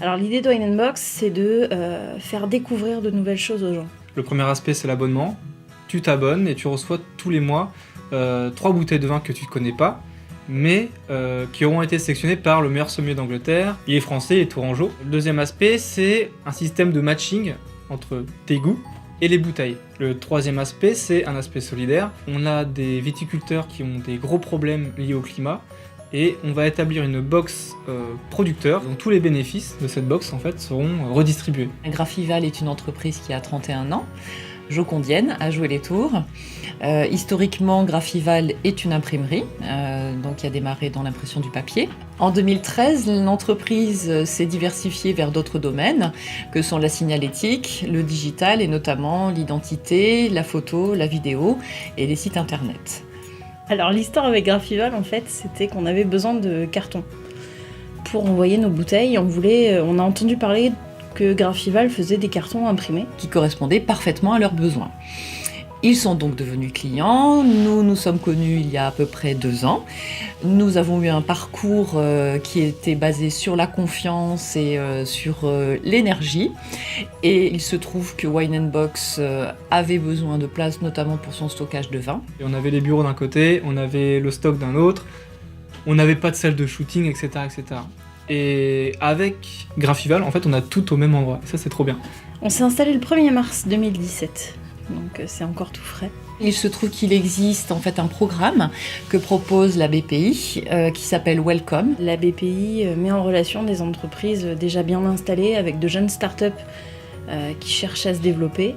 Alors l'idée de Wine Box, c'est de faire découvrir de nouvelles choses aux gens. Le premier aspect, c'est l'abonnement. Tu t'abonnes et tu reçois tous les mois 3 bouteilles de vin que tu ne connais pas, mais qui auront été sélectionnées par le meilleur sommelier d'Angleterre. Il est français, il est tourangeau. Le deuxième aspect, c'est un système de matching entre tes goûts et les bouteilles. Le troisième aspect, c'est un aspect solidaire. On a des viticulteurs qui ont des gros problèmes liés au climat, et on va établir une box producteur, dont tous les bénéfices de cette box en fait seront redistribués. Graphival est une entreprise qui a 31 ans, jocondienne, à jouer les tours. Historiquement, Graphival est une imprimerie, donc qui a démarré dans l'impression du papier. En 2013, l'entreprise s'est diversifiée vers d'autres domaines, que sont la signalétique, le digital et notamment l'identité, la photo, la vidéo et les sites internet. Alors l'histoire avec Graphival, en fait, c'était qu'on avait besoin de carton. Pour envoyer nos bouteilles, on a entendu parler que Graphival faisait des cartons imprimés. Qui correspondaient parfaitement à leurs besoins. Ils sont donc devenus clients, nous nous sommes connus il y a à peu près 2 ans. Nous avons eu un parcours qui était basé sur la confiance et sur l'énergie. Et il se trouve que Wine Box avait besoin de place, notamment pour son stockage de vin. Et on avait les bureaux d'un côté, on avait le stock d'un autre, on n'avait pas de salle de shooting, etc., etc. Et avec Graphival, en fait, on a tout au même endroit. Et ça, c'est trop bien. On s'est installé le 1er mars 2017, donc c'est encore tout frais. Il se trouve qu'il existe en fait un programme que propose la BPI qui s'appelle Welcome. La BPI met en relation des entreprises déjà bien installées avec de jeunes startups qui cherchent à se développer.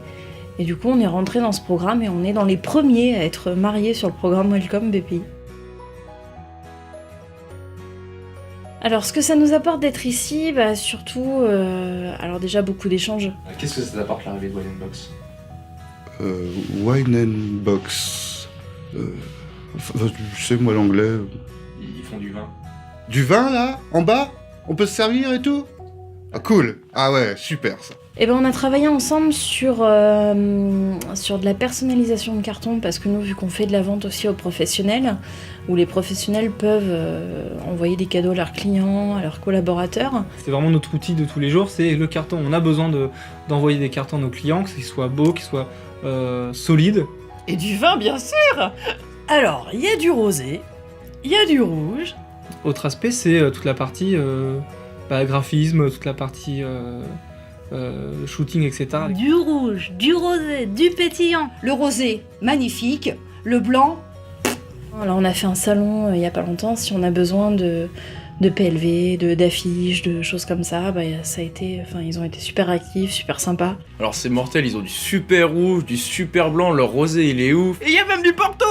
Et du coup, on est rentré dans ce programme et on est dans les premiers à être mariés sur le programme Welcome BPI. Alors, ce que ça nous apporte d'être ici, surtout, alors déjà beaucoup d'échanges. Qu'est-ce que ça t'apporte l'arrivée de Wine Box ? Wine Box. Tu sais, moi l'anglais. Ils font du vin. Du vin là en bas. On peut se servir et tout. Ah cool. Ah ouais, super ça. Et on a travaillé ensemble sur de la personnalisation de carton, parce que nous, vu qu'on fait de la vente aussi aux professionnels, où les professionnels peuvent envoyer des cadeaux à leurs clients, à leurs collaborateurs. C'est vraiment notre outil de tous les jours, c'est le carton. On a besoin d'envoyer des cartons à nos clients, qu'ils soient beaux, qu'ils soient solides. Et du vin, bien sûr. Alors, il y a du rosé, il y a du rouge. Autre aspect, c'est toute la partie graphisme, toute la partie shooting, etc. Du rouge, du rosé, du pétillant. Le rosé, magnifique. Le blanc. Alors on a fait un salon il y a pas longtemps, si on a besoin de PLV, d'affiches, de choses comme ça, ça a été, ils ont été super actifs, super sympas. Alors c'est mortel, ils ont du super rouge, du super blanc, leur rosé il est ouf. Et il y a même du Porto.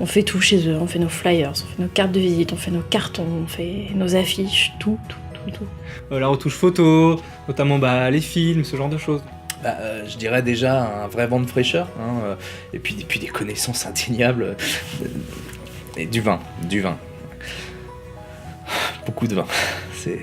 On fait tout chez eux, on fait nos flyers, on fait nos cartes de visite, on fait nos cartons, on fait nos affiches, tout. La retouche photo, notamment les films, ce genre de choses. Je dirais déjà un vrai vent de fraîcheur, hein, et puis des connaissances indéniables, et du vin. Beaucoup de vin, c'est...